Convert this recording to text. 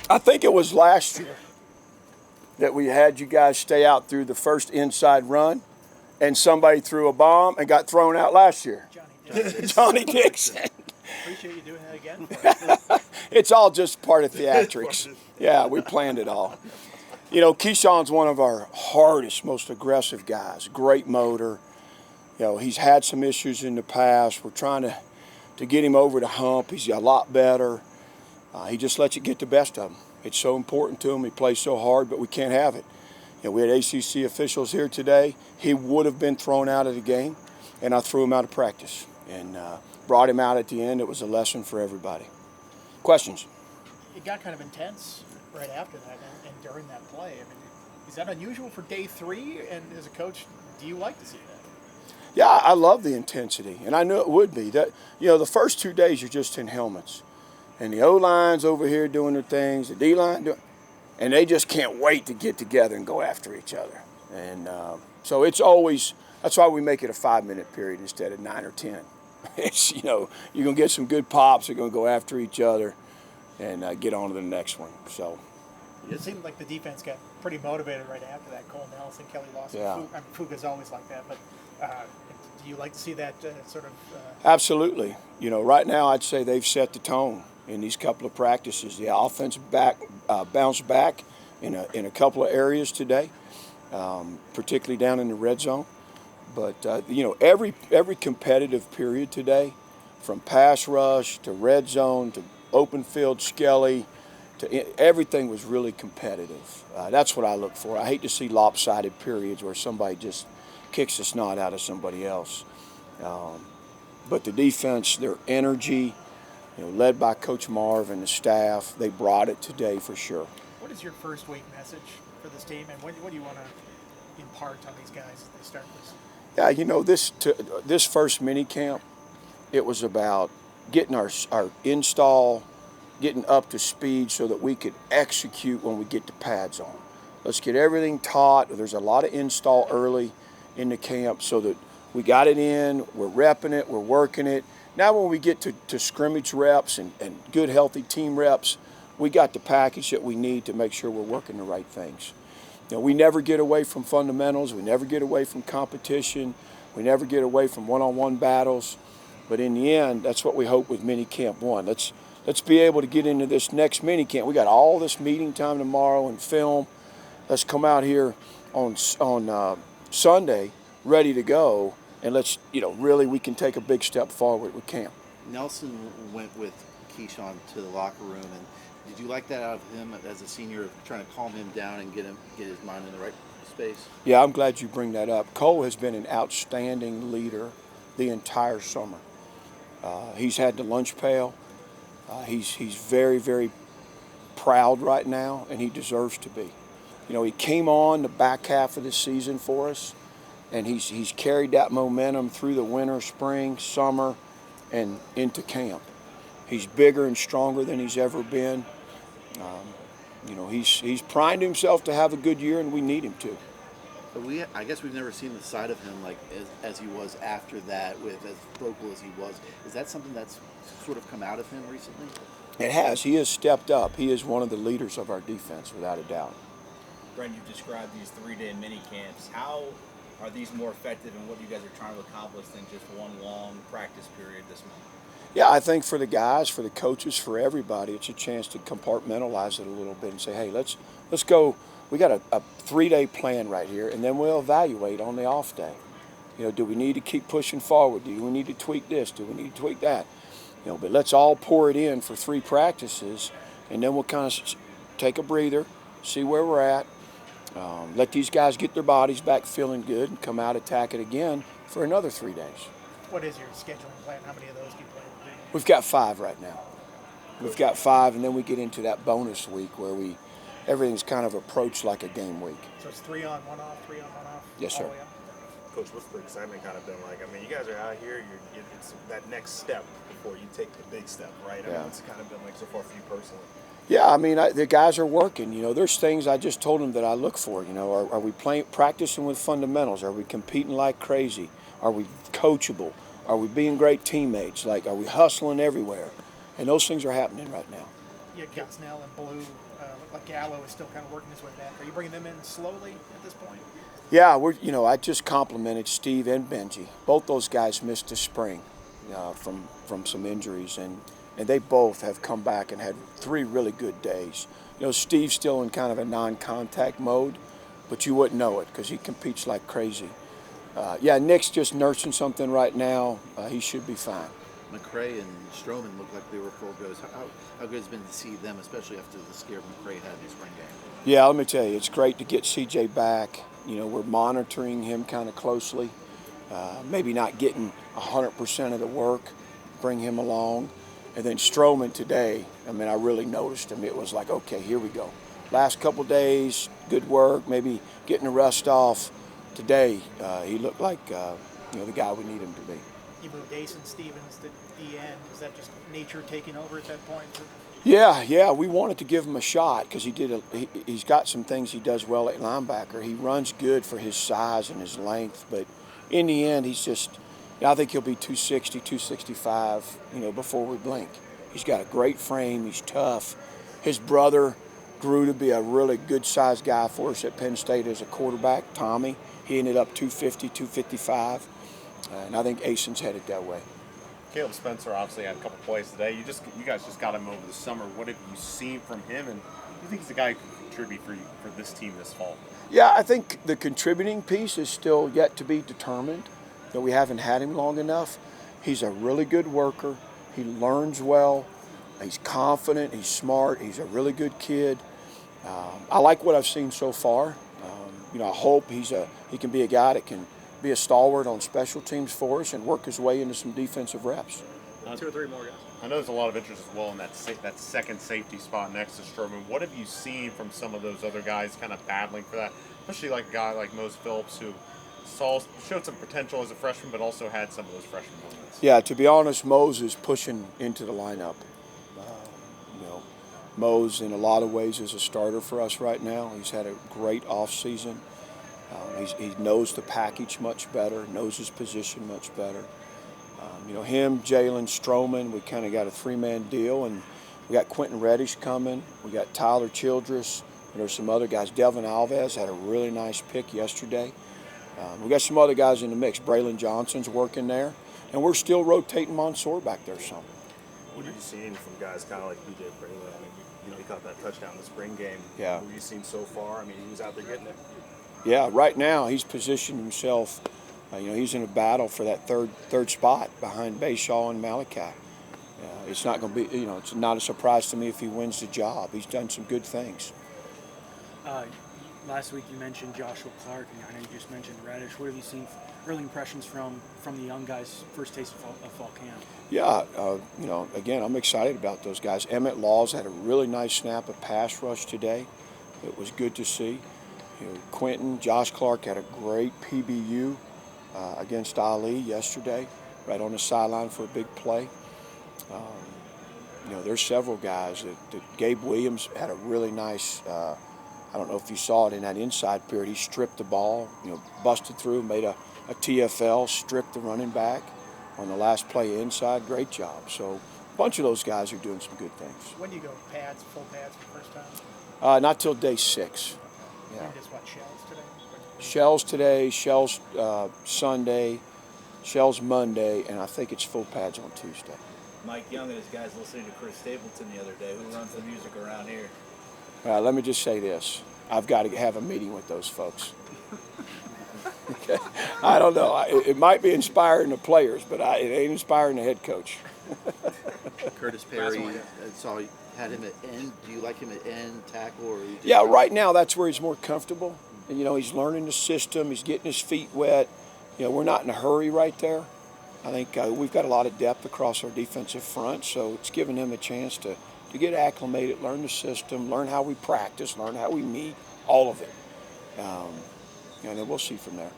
I think it was last year that we had you guys stay out through the first inside run, and somebody threw a bomb and got thrown out last year. Johnny Dixon. Appreciate you doing that again. It's all just part of theatrics. Yeah, we planned it all. You know, Keyshawn's one of our hardest, most aggressive guys. Great motor. You know, he's had some issues in the past. We're trying to get him over the hump. He's a lot better. He just lets it get the best of him. It's so important to him. He plays so hard, but we can't have it. You know, we had ACC officials here today. He would have been thrown out of the game, and I threw him out of practice and brought him out at the end. It was a lesson for everybody. Questions? It got kind of intense right after that and during that play. I mean, is that unusual for day 3? And as a coach, do you like to see that? Yeah, I love the intensity, and I knew it would be. That, you know, the first 2 days you're just in helmets, and the O-line's over here doing their things, the D-line doing, and they just can't wait to get together and go after each other. And so it's always, that's why we make it a 5-minute period instead of 9 or 10. It's, you know, you're gonna get some good pops. They're gonna go after each other and get on to the next one. So. It seemed like the defense got pretty motivated right after that. Cole Nelson, Kelly Lawson, Yeah. Fuga's always like that, but do you like to see that sort of? Absolutely. You know, right now I'd say they've set the tone in these couple of practices. The offense bounced back in a couple of areas today, particularly down in the red zone. But you know, every competitive period today, from pass rush to red zone to open field Skelly, everything was really competitive. That's what I look for. I hate to see lopsided periods where somebody just kicks the snot out of somebody else. But the defense, their energy, you know, led by Coach Marv and the staff, they brought it today for sure. What is your first week message for this team, and what do you want to impart on these guys as they start this? Yeah, you know, this first mini camp, it was about getting our install, getting up to speed so that we could execute when we get the pads on. Let's get everything taught. There's a lot of install early in the camp so that we got it in, we're repping it, we're working it. Now when we get to scrimmage reps and good healthy team reps, we got the package that we need to make sure we're working the right things. You know, we never get away from fundamentals, we never get away from competition, we never get away from one-on-one battles, but in the end, that's what we hope with mini camp 1. Let's be able to get into this next mini camp. We got all this meeting time tomorrow and film. Let's come out here on Sunday ready to go, and let's, you know, really we can take a big step forward with camp. Nelson went with Keyshawn to the locker room, and did you like that out of him as a senior, trying to calm him down and get his mind in the right space? Yeah, I'm glad you bring that up. Cole has been an outstanding leader the entire summer. He's had the lunch pail. He's very, very proud right now, and he deserves to be. You know, he came on the back half of the season for us, and he's carried that momentum through the winter, spring, summer, and into camp. He's bigger and stronger than he's ever been. You know, he's primed himself to have a good year, and we need him to. But I guess we've never seen the side of him like as he was after that, with as vocal as he was. Is that something that's sort of come out of him recently? It has. He has stepped up. He is one of the leaders of our defense, without a doubt. Brent, you've described these 3-day mini camps. How are these more effective, and what you guys are trying to accomplish than just one long practice period this month? Yeah, I think for the guys, for the coaches, for everybody, it's a chance to compartmentalize it a little bit and say, hey, let's go. We got a 3-day plan right here, and then we'll evaluate on the off day. You know, do we need to keep pushing forward? Do we need to tweak this? Do we need to tweak that? You know, but let's all pour it in for 3 practices, and then we'll kind of take a breather, see where we're at, let these guys get their bodies back feeling good, and come out attack it again for another 3 days. What is your scheduling plan? How many of those do you plan? We've got 5 right now. We've got 5, and then we get into that bonus week where everything's kind of approached like a game week. So it's 3 on, 1 off, 3 on, 1 off? Yes, sir. Coach, what's the excitement kind of been like? I mean, you guys are out here, it's that next step before you take the big step, right? I mean, what's it kind of been like so far for you personally? Yeah, I mean, the guys are working. You know, there's things I just told them that I look for. You know, are we practicing with fundamentals? Are we competing like crazy? Are we coachable? Are we being great teammates? Like, are we hustling everywhere? And those things are happening right now. You got Gosnell and Blue. Look like Gallo is still kind of working his way back. Are you bringing them in slowly at this point? Yeah, I just complimented Steve and Benji. Both those guys missed the spring from some injuries, and they both have come back and had 3 really good days. Steve's still in kind of a non-contact mode, but you wouldn't know it because he competes like crazy. Nick's just nursing something right now. He should be fine. McRae and Stroman looked like they were full goes. How good it's been to see them, especially after the scare McRae had in the spring game? Yeah, let me tell you, it's great to get CJ back. We're monitoring him kind of closely. Maybe not getting 100% of the work, bring him along. And then Stroman today, I really noticed him. It was like, okay, here we go. Last couple days, good work, maybe getting the rust off. Today, he looked like the guy we need him to be. You moved Asen Stevens to the end. Is that just nature taking over at that point? Yeah, we wanted to give him a shot because he's got some things he does well at linebacker. He runs good for his size and his length, but in the end, I think he'll be 260, 265, before we blink. He's got a great frame. He's tough. His brother grew to be a really good-sized guy for us at Penn State as a quarterback, Tommy. He ended up 250, 255, and I think Asen's headed that way. Caleb Spencer obviously had a couple plays today. You guys just got him over the summer. What have you seen from him, and do you think he's a guy who can contribute for this team this fall? Yeah, I think the contributing piece is still yet to be determined. That we haven't had him long enough. He's a really good worker. He learns well. He's confident. He's smart. He's a really good kid. I like what I've seen so far. I hope he can be a guy that can be a stalwart on special teams for us and work his way into some defensive reps. 2 or 3 more guys. I know there's a lot of interest as well in that second safety spot next to Stroman. What have you seen from some of those other guys kind of battling for that, especially like a guy like Mose Phillips who showed some potential as a freshman, but also had some of those freshman moments? Yeah, to be honest, Mose is pushing into the lineup. Mose, in a lot of ways, is a starter for us right now. He's had a great offseason. He knows the package much better, knows his position much better. Him, Jalen, Stroman, we kind of got a 3-man deal, and we got Quentin Reddish coming. We got Tyler Childress. There's some other guys. Delvin Alves had a really nice pick yesterday. We got some other guys in the mix. Braylon Johnson's working there, and we're still rotating Mansour back there some. What have you seen from guys kind of like BJ Braylon? He caught that touchdown in the spring game. Yeah. What have you seen so far? He was out there getting it. Yeah, right now he's positioned himself. He's in a battle for that third spot behind Bayshaw and Malachi. It's not going to be, it's not a surprise to me if he wins the job. He's done some good things. Last week you mentioned Joshua Clark, and I know you just mentioned Reddish. What have you seen, early impressions from the young guys' first taste of fall camp? Yeah, again, I'm excited about those guys. Emmett Laws had a really nice snap of pass rush today. It was good to see. Josh Clark had a great PBU against Ali yesterday, right on the sideline for a big play. There's several guys that Gabe Williams had a really nice. I don't know if you saw it in that inside period. He stripped the ball, busted through, made a TFL, stripped the running back on the last play inside. Great job. So a bunch of those guys are doing some good things. When do you go full pads for the first time? Not till day 6. Yeah. And just shells today? Shells today, shells Sunday, shells Monday, and I think it's full pads on Tuesday. Mike Young and his guys listening to Chris Stapleton the other day. Who runs the music around here? Let me just say this. I've got to have a meeting with those folks. Okay. I don't know. It might be inspiring the players, but it ain't inspiring the head coach. Curtis Perry, saw you had him at end. Do you like him at end tackle, or? Yeah, right now that's where he's more comfortable. And he's learning the system. He's getting his feet wet. We're not in a hurry right there. I think we've got a lot of depth across our defensive front, so it's giving him a chance to get acclimated, learn the system, learn how we practice, learn how we meet, all of it. And then we'll see from there.